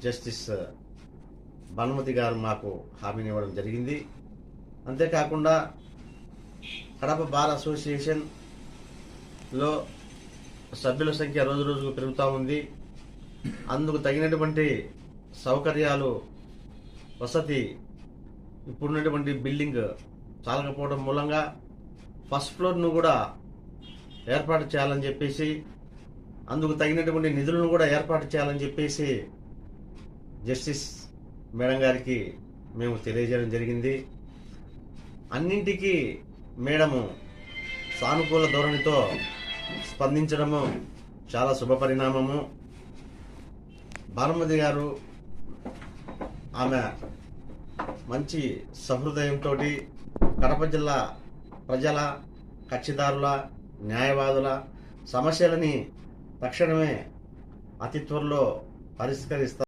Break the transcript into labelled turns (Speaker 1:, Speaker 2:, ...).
Speaker 1: Justice Bhanumathi గారు మాకు హామీని ఇవ్వడం జరిగింది. అంతేకాకుండా కడప బార్ అసోసియేషన్లో సభ్యుల సంఖ్య రోజు రోజుకు పెరుగుతూ ఉంది. అందుకు తగినటువంటి సౌకర్యాలు, వసతి ఇప్పుడున్నటువంటి బిల్డింగ్ చాలకపోవడం మూలంగా ఫస్ట్ ఫ్లోర్ను కూడా ఏర్పాటు చేయాలని చెప్పేసి, అందుకు తగినటువంటి నిధులను కూడా ఏర్పాటు చేయాలని చెప్పేసి జస్టిస్ మేడం గారికి మేము తెలియజేయడం జరిగింది. అన్నింటికీ మేడము సానుకూల ధోరణితో స్పందించడము చాలా శుభపరిణామము. భానుమతి గారు ఆమె మంచి సహృదయంతో కడప జిల్లా ప్రజల, కక్షిదారుల, న్యాయవాదుల సమస్యలని తక్షణమే అతి త్వరలో పరిష్కరిస్తారు.